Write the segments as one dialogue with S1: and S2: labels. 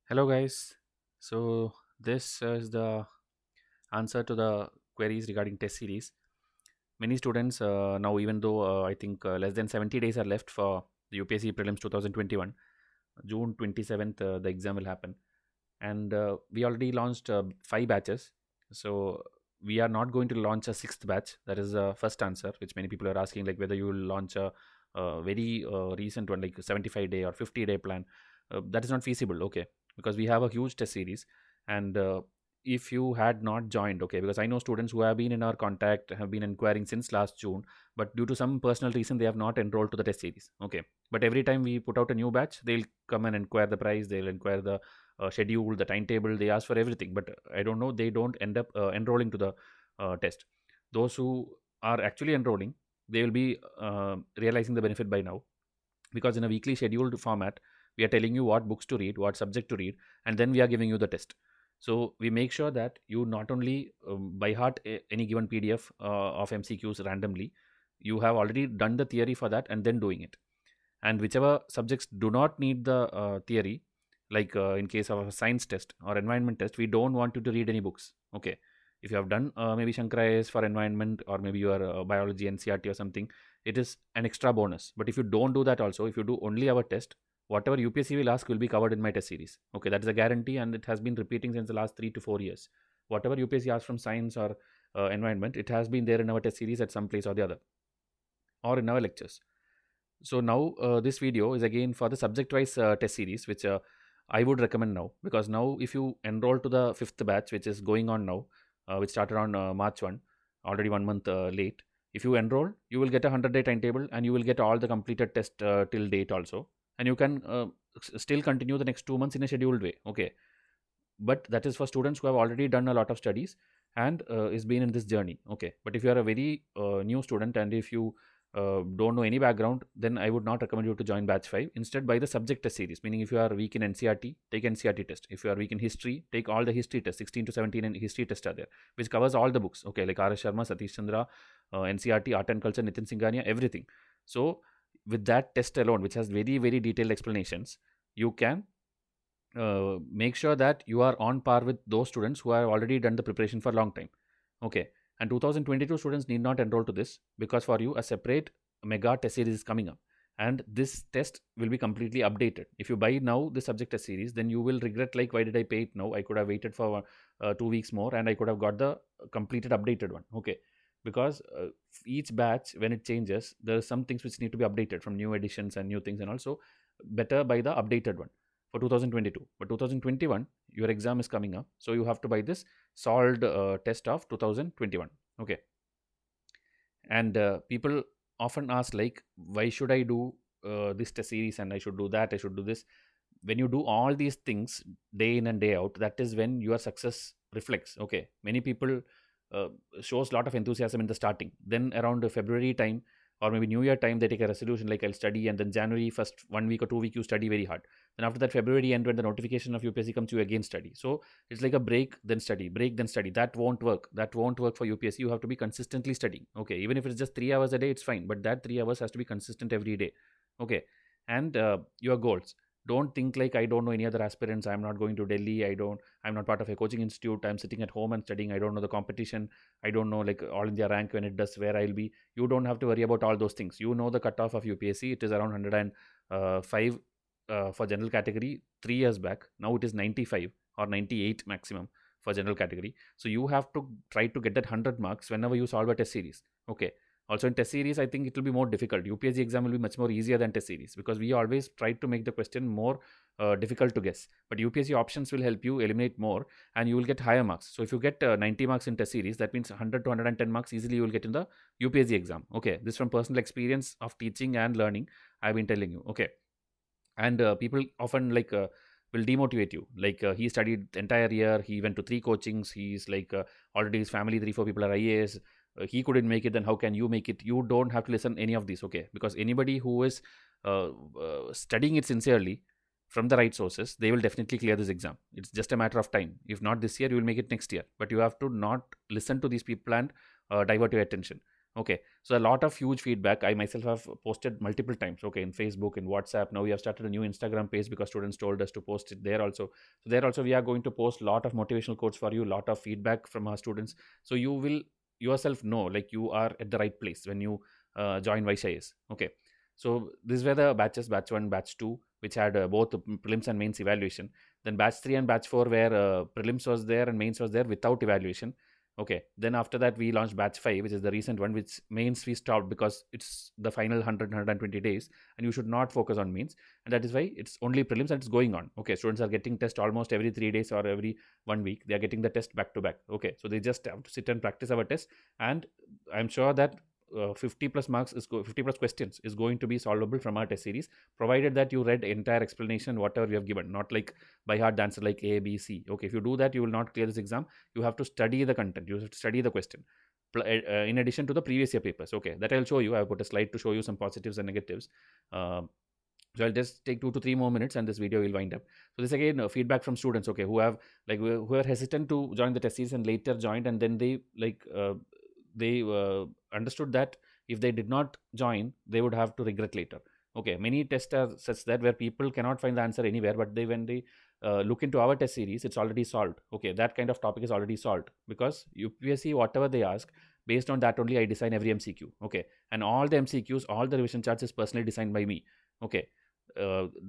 S1: Hello guys. So this is the answer to the queries regarding test series. Many students now, even though I think less than 70 days are left for the UPSC Prelims 2021, June 27th the exam will happen, and we already launched 5 batches. So we are not going to launch a sixth batch. That is the first answer, which many people are asking, like whether you will launch a very recent one, like 75-day or 50-day plan. That is not feasible, okay, because we have a huge test series. And if you had not joined, okay, because I know students who have been in our contact, have been inquiring since last June, but due to some personal reason they have not enrolled to the test series, okay. But every time we put out a new batch, they'll come and inquire the price, they'll inquire the schedule, the timetable, they ask for everything, but I don't know, they don't end up enrolling to the test. Those who are actually enrolling, they will be realizing the benefit by now, because in a weekly scheduled format, we are telling you what books to read, what subject to read, and then we are giving you the test. So we make sure that you not only by heart any given PDF of MCQs randomly, you have already done the theory for that and then doing it. And whichever subjects do not need the theory, like in case of a science test or environment test, we don't want you to read any books, okay. If you have done maybe Shankara IAS for environment, or maybe your biology NCERT or something, it is an extra bonus. But if you don't do that also, if you do only our test, whatever UPSC will ask will be covered in my test series, okay. That is a guarantee, and it has been repeating since the last 3 to 4 years. Whatever UPSC asks from science or environment, it has been there in our test series at some place or the other, or in our lectures. So now this video is again for the subject wise test series, which I would recommend now, because now if you enroll to the fifth batch, which is going on now, which started on March 1, already 1 month late. If you enroll, you will get a 100-day timetable, and you will get all the completed test till date also, and you can still continue the next 2 months in a scheduled way, okay. But that is for students who have already done a lot of studies and is been in this journey, okay. But if you are a very new student, and if you don't know any background, then I would not recommend you to join batch 5. Instead, buy the subject test series, meaning if you are weak in NCERT, take NCERT test. If you are weak in history, take all the history tests. 16 to 17 and history tests are there, which covers all the books, okay, like R.S. Sharma, Satish, Chandra, NCERT, art and culture, Nitin Singhania, everything. So with that test alone, which has very very detailed explanations, you can make sure that you are on par with those students who have already done the preparation for a long time, okay. And 2022 students need not enroll to this, because for you a separate mega test series is coming up, and this test will be completely updated. If you buy now the subject test series, then you will regret, like, why did I pay it now? I could have waited for 2 weeks more, and I could have got the completed updated one, okay. Because each batch, when it changes, there are some things which need to be updated from new editions and new things, and also better buy the updated one for 2022. But 2021 your exam is coming up, so you have to buy this solved test of 2021, okay. And people often ask, like, why should I do this test series, and I should do that, I should do this. When you do all these things day in and day out, that is when your success reflects, okay. Many people uh, shows a lot of enthusiasm in the starting, then around February time or maybe New Year time, they take a resolution like, I'll study, and then January first 1 week or 2 week you study very hard. Then after that, February end, when the notification of UPSC comes, you again study. So it's like a break then study, break then study. That won't work. That won't work for UPSC. You have to be consistently studying, okay. Even if it's just 3 hours a day, it's fine, but that 3 hours has to be consistent every day, okay. And your goals, don't think like, I don't know any other aspirants, I'm not going to Delhi, I'm not part of a coaching institute, I'm sitting at home and studying, I don't know the competition, I don't know, like, all India rank when it does, where I'll be. You don't have to worry about all those things. You know the cutoff of UPSC, it is around 105 for general category 3 years back. Now it is 95 or 98 maximum for general category. So you have to try to get that 100 marks whenever you solve a test series, okay. Also in test series, I think it will be more difficult. UPSC exam will be much more easier than test series, because we always try to make the question more difficult to guess. But UPSC options will help you eliminate more, and you will get higher marks. So if you get 90 marks in test series, that means 100 to 110 marks easily you will get in the UPSC exam, okay. This from personal experience of teaching and learning, I've been telling you, okay. And people often, like, will demotivate you, like, he studied the entire year, he went to 3 coachings, he's like, already his family 3 4 people are IAS, he couldn't make it, then how can you make it? You don't have to listen any of these, okay. Because anybody who is studying it sincerely from the right sources, they will definitely clear this exam. It's just a matter of time. If not this year, you will make it next year, but you have to not listen to these people and divert your attention. Okay, so a lot of huge feedback. I myself have posted multiple times. Okay, in Facebook, in WhatsApp. Now we have started a new Instagram page because students told us to post it there also. So there also we are going to post a lot of motivational quotes for you, lot of feedback from our students. So you will yourself know like you are at the right place when you join Vysh IAS. Okay, so these were the batches: batch 1, batch 2, which had both the prelims and mains evaluation. Then batch 3 and batch 4 where prelims was there and mains was there without evaluation. Okay, then after that we launched batch 5, which is the recent one, which mains we stopped because it's the final 120 days and you should not focus on mains, and that is why it's only prelims and it's going on. Okay, students are getting test almost every 3 days or every 1 week. They are getting the test back to back. Okay, so they just have to sit and practice our test, and I'm sure that 50 plus marks 50 plus questions is going to be solvable from our test series, provided that you read entire explanation whatever we have given, not like by heart answer like A, B, C. Okay, if you do that, you will not clear this exam. You have to study the content, you have to study the question in addition to the previous year papers. Okay, that I'll show you. I'll put a slide to show you some positives and negatives. So I'll just take 2 to 3 more minutes and this video will wind up. So this again feedback from students, okay, who have like who are hesitant to join the test series and later joined, and then they like they understood that if they did not join, they would have to regret later. Okay, many tests are such that where people cannot find the answer anywhere, but they when they look into our test series, it's already solved. Okay, that kind of topic is already solved because UPSC whatever they ask, based on that only I design every MCQ. Okay, and all the MCQs, all the revision charts is personally designed by me. Okay,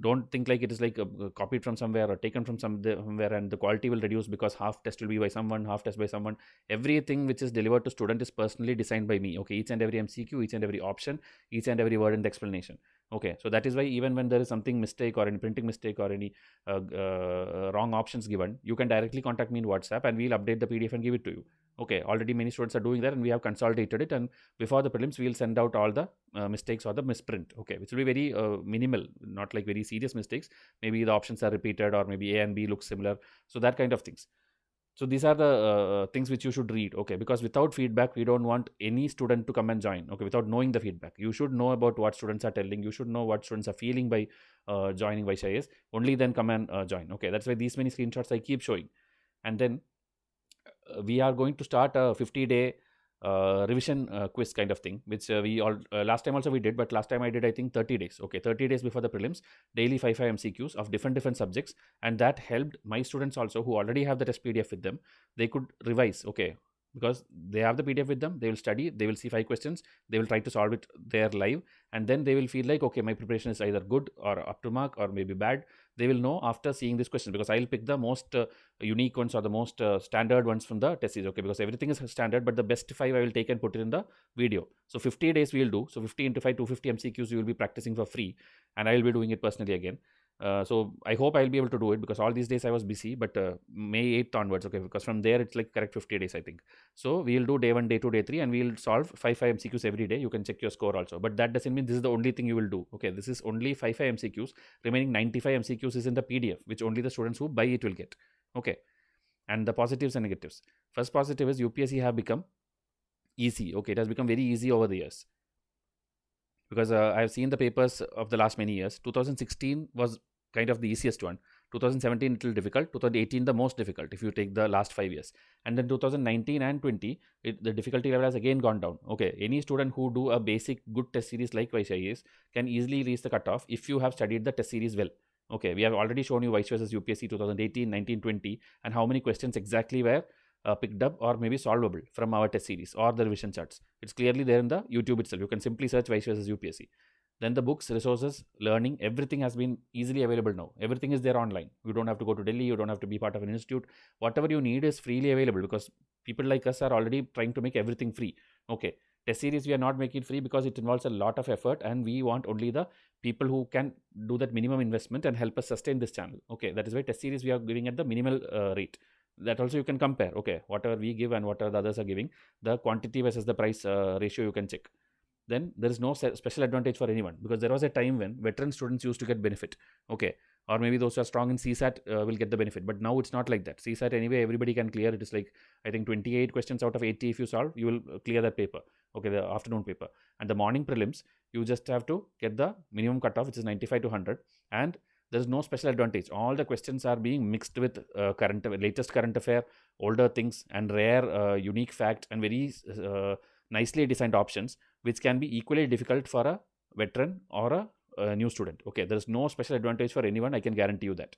S1: don't think like it is like copied from somewhere or taken from somewhere and the quality will reduce because half test will be by someone, half test by someone. Everything which is delivered to student is personally designed by me. Okay, each and every MCQ, each and every option, each and every word in the explanation. Okay, so that is why even when there is something mistake or any printing mistake or any wrong options given, you can directly contact me in WhatsApp and we'll update the PDF and give it to you. Okay, already many students are doing that and we have consolidated it, and before the prelims we'll send out all the mistakes or the misprint. Okay, which will be very minimal, not like very serious mistakes. Maybe the options are repeated or maybe A and B look similar, so that kind of things. So these are the things which you should read. Okay, because without feedback we don't want any student to come and join. Okay, without knowing the feedback, you should know about what students are telling, you should know what students are feeling by joining Vysh IAS. Only then come and join. Okay, that's why these many screenshots I keep showing. And then we are going to start a 50-day revision quiz kind of thing, which we all last time also we did, but last time I did I think 30 days. Okay, 30 days before the prelims, daily 5 MCQs of different subjects, and that helped my students also who already have the test PDF with them. They could revise. Okay, because they have the PDF with them, they will study, they will see 5 questions, they will try to solve it there live, and then they will feel like okay, my preparation is either good or up to mark or maybe bad. They will know after seeing this question, because I'll pick the most unique ones or the most standard ones from the test series. Okay, because everything is standard, but the best 5 I will take and put it in the video. So 50 days we will do. So 50 into 5, 250 MCQs you will be practicing for free, and I will be doing it personally again. So I hope I'll be able to do it because all these days I was busy, but May 8th onwards, okay, because from there it's like correct 50 days I think. So we'll do day 1, day 2, day 3, and we'll solve 5 MCQs every day. You can check your score also, but that doesn't mean this is the only thing you will do. Okay, this is only 5 MCQs. Remaining 95 MCQs is in the PDF, which only the students who buy it will get. Okay, and the positives and negatives. First positive is UPSC have become easy. Okay, it has become very easy over the years, because I've seen the papers of the last many years. 2016 was kind of the easiest one. 2017 little difficult. 2018 the most difficult if you take the last 5 years. And then 2019 and 20, the difficulty level has again gone down. Okay, any student who do a basic good test series like Vysh IAS can easily reach the cutoff if you have studied the test series well. Okay, we have already shown you Vysh versus UPSC 2018, 19, 20, and how many questions exactly were picked up or maybe solvable from our test series or the revision charts. It's clearly there in the YouTube itself. You can simply search Vysh versus UPSC. Then the books, resources, learning, everything has been easily available now. Everything is there online. You don't have to go to Delhi. You don't have to be part of an institute. Whatever you need is freely available, because people like us are already trying to make everything free. Okay, test series we are not making it free because it involves a lot of effort, and we want only the people who can do that minimum investment and help us sustain this channel. Okay, that is why test series we are giving at the minimal rate. That also you can compare. Okay, whatever we give and whatever the others are giving, the quantity versus the price ratio you can check. Then there is no special advantage for anyone, because there was a time when veteran students used to get benefit. Okay, or maybe those who are strong in CSAT will get the benefit, but now it's not like that. CSAT anyway everybody can clear. It is like I think 28 questions out of 80 if you solve, you will clear that paper. Okay, the afternoon paper. And the morning prelims, you just have to get the minimum cutoff, which is 95 to 100, and there is no special advantage. All the questions are being mixed with latest current affair, older things, and rare unique fact, and very nicely designed options which can be equally difficult for a veteran or a new student. Okay, there is no special advantage for anyone, I can guarantee you that.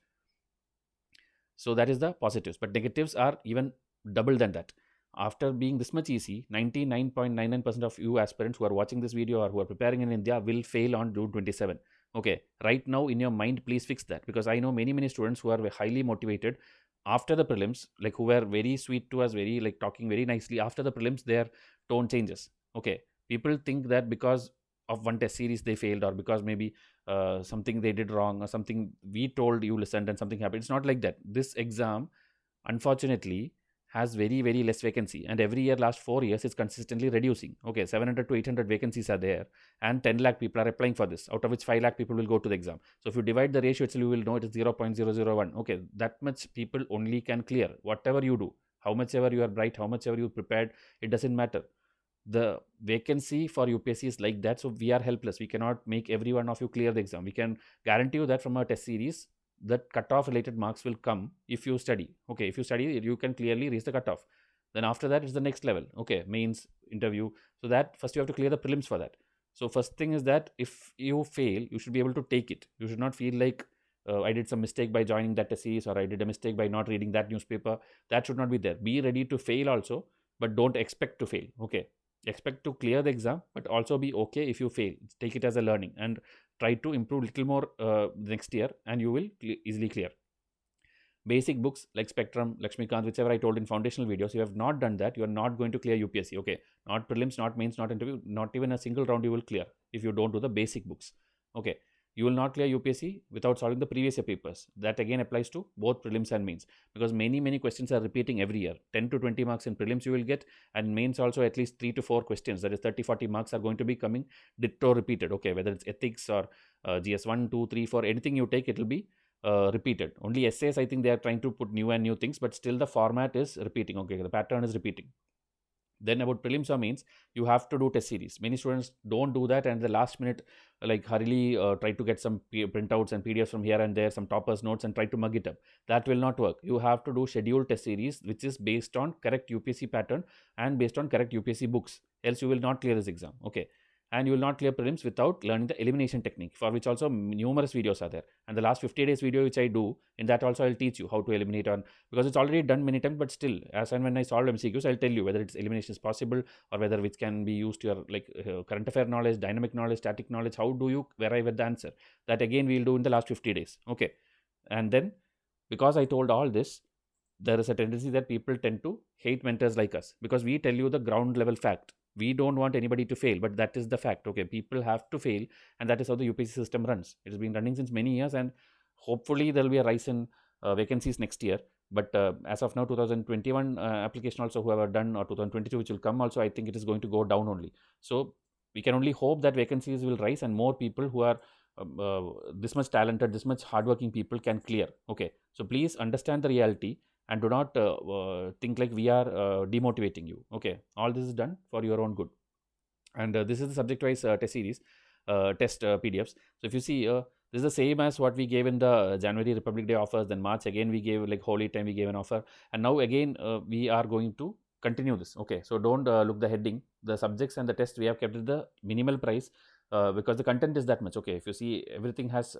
S1: So that is the positives, but negatives are even double than that. After being this much easy, 99.99% of you aspirants who are watching this video or who are preparing in India will fail on June 27. Okay, right now in your mind, please fix that, because I know many students who are highly motivated after the prelims, like who were very sweet to us, very like talking very nicely. After the prelims, their tone changes. Okay, people think that because of one test series they failed, or because maybe something they did wrong, or something we told you listened and something happened. It's not like that. This exam, unfortunately, has very less vacancy, and every year, last 4 years, it's consistently reducing. Okay, 700 to 800 vacancies are there, and 10 lakh people are applying for this, out of which 5 lakh people will go to the exam. So if you divide the ratio itself, you will know it is 0.001. Okay, that much people only can clear. Whatever you do, how much ever you are bright, how much ever you prepared, it doesn't matter. The vacancy for UPSC is like that, so we are helpless. We cannot make every one of you clear the exam. We can guarantee you that from our test series, that cutoff related marks will come if you study. Okay, if you study, you can clearly reach the cutoff. Then after that, it's the next level. Okay, mains, interview. So that first you have to clear the prelims for that. So first thing is that if you fail, you should be able to take it. You should not feel like I did some mistake by joining that test series, or I did a mistake by not reading that newspaper. That should not be there. Be ready to fail also, but don't expect to fail. Okay, expect to clear the exam, but also be okay if you fail. Take it as a learning and try to improve little more next year, and you will easily clear. Basic books like Spectrum, Lakshmikant, whichever I told in foundational videos, you have not done that, you are not going to clear UPSC. Okay, not prelims, not mains, not interview, not even a single round you will clear if you don't do the basic books. Okay, you will not clear UPSC without solving the previous year papers. That again applies to both prelims and mains, because many questions are repeating every year. 10 to 20 marks in prelims you will get, and mains also at least 3 to 4 questions, that is 30-40 marks, are going to be coming ditto repeated. Okay, whether it's ethics or GS 1, 2, 3, 4, anything you take, it will be repeated. Only essays, I think they are trying to put new things, but still the format is repeating. Okay, the pattern is repeating. Then about prelims or mains, you have to do test series. Many students don't do that, and the last minute, like hurriedly try to get some printouts and PDFs from here and there, some toppers notes, and try to mug it up. That will not work. You have to do scheduled test series, which is based on correct UPSC pattern and based on correct UPSC books. Else you will not clear this exam. Okay, and you will not clear prelims without learning the elimination technique, for which also numerous videos are there. And the last 50 days video which I do, in that also I'll teach you how to eliminate on, because it's already done many times, but still, as and when I solve MCQs, I'll tell you whether it's elimination is possible, or whether which can be used to your like current affair knowledge, dynamic knowledge, static knowledge. How do you arrive at the answer? That again we'll do in the last 50 days. Okay, and then because I told all this, there is a tendency that people tend to hate mentors like us, because we tell you the ground level fact. We don't want anybody to fail, but that is the fact. Okay, people have to fail, and that is how the UPSC system runs. It has been running since many years, and hopefully there will be a rise in vacancies next year. But as of now, 2021 application also whoever done, or 2022 which will come also, I think it is going to go down only. So we can only hope that vacancies will rise and more people who are this much talented, this much hardworking people can clear. Okay, so please understand the reality and do not think like we are demotivating you. Okay, all this is done for your own good. And this is the subject wise test series, test PDFs. So if you see, this is the same as what we gave in the January Republic Day offers. Then March again we gave, like Holy Time we gave an offer, and now again we are going to continue this. Okay, so don't look the heading. The subjects and the test we have kept at the minimal price, because the content is that much. Okay, if you see, everything has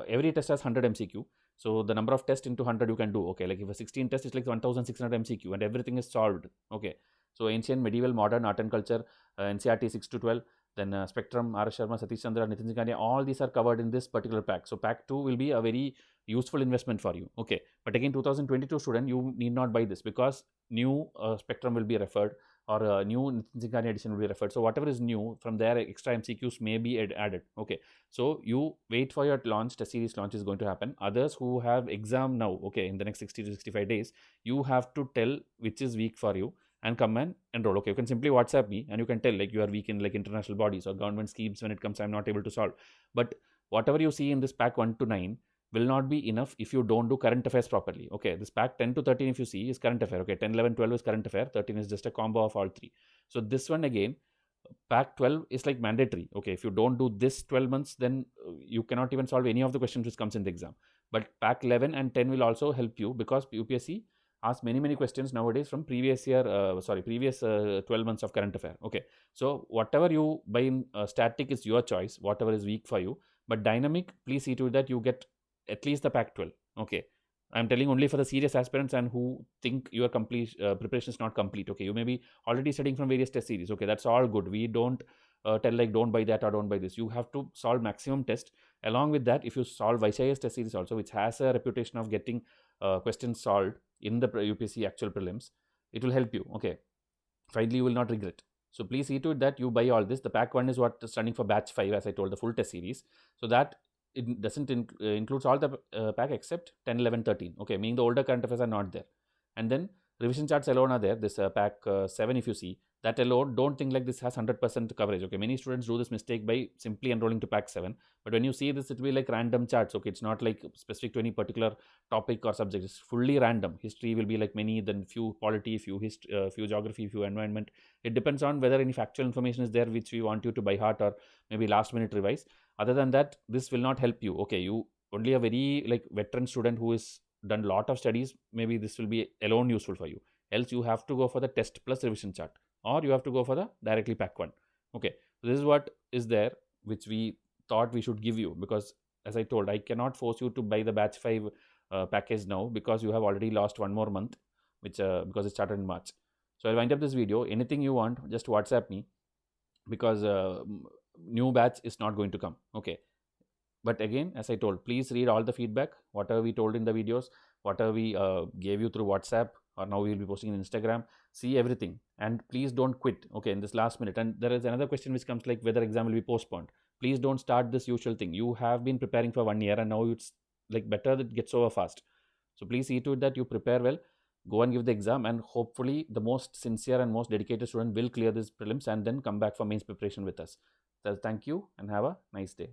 S1: every test has 100 MCQ. So the number of tests into 100 you can do. Okay, like if a 16 test is like 1600 MCQ, and everything is solved. Okay, so ancient, medieval, modern, art and culture, NCERT 6 to 12, then Spectrum, R. Sharma, Satish, Chandra, Nitin Zingania, all these are covered in this particular pack. So pack 2 will be a very useful investment for you. Okay, but again, 2022 student, you need not buy this, because new Spectrum will be referred, or a new Nitin Zingania edition will be referred. So whatever is new from there, extra MCQs may be added. Okay, so you wait for your launch. Test series launch is going to happen. Others who have exam now, okay, in the next 60 to 65 days, you have to tell which is weak for you and come and enroll. Okay, you can simply WhatsApp me and you can tell like you are weak in like international bodies or government schemes. When it comes, I'm not able to solve. But whatever you see in this pack 1 to 9 will not be enough if you don't do current affairs properly. Okay, this pack 10 to 13 if you see is current affair. Okay, 10, 11, 12 is current affair, 13 is just a combo of all three. So this one again, pack 12 is like mandatory. Okay, if you don't do this 12 months, then you cannot even solve any of the questions which comes in the exam. But pack 11 and 10 will also help you, because UPSC ask many questions nowadays from previous year, previous 12 months of current affair. Okay, so whatever you buy in static is your choice, whatever is weak for you. But dynamic, please see to it that you get at least the pack 12. Okay, I'm telling only for the serious aspirants and who think your complete preparation is not complete. Okay, you may be already studying from various test series. Okay, that's all good. We don't tell like don't buy that or don't buy this. You have to solve maximum test. Along with that, if you solve Vysh IAS test series also, which has a reputation of getting questions solved in the UPSC actual prelims, it will help you. Okay, finally you will not regret. So please see to it that you buy all this. The pack 1 is what is standing for batch 5, as I told, the full test series. So that it doesn't includes all the pack except 10, 11, 13. Okay, meaning the older current affairs are not there. And then revision charts alone are there. This pack 7, if you see, that alone, don't think like this has 100% coverage. Okay, many students do this mistake by simply enrolling to pack 7. But when you see this, it will be like random charts. Okay, it's not like specific to any particular topic or subject. It's fully random. History will be like many, then few polity, few geography, few environment. It depends on whether any factual information is there which we want you to by heart or maybe last minute revise. Other than that, this will not help you. Okay, you only a very like veteran student who is done lot of studies, maybe this will be alone useful for you. Else you have to go for the test plus revision chart, or you have to go for the directly pack 1. Okay, so this is what is there which we thought we should give you, because as I told, I cannot force you to buy the batch 5 package now, because you have already lost 1 more month, which because it started in March. So I'll wind up this video. Anything you want, just WhatsApp me, because new batch is not going to come. Okay, but again, as I told, please read all the feedback, whatever we told in the videos, whatever we gave you through WhatsApp, or now we will be posting in Instagram. See everything, and please don't quit. Okay, in this last minute. And there is another question which comes like whether exam will be postponed. Please don't start this usual thing. You have been preparing for 1 year, and now it's like better that it gets over fast. So please see to it that you prepare well, go and give the exam, and hopefully the most sincere and most dedicated student will clear this prelims and then come back for mains preparation with us. So thank you and have a nice day.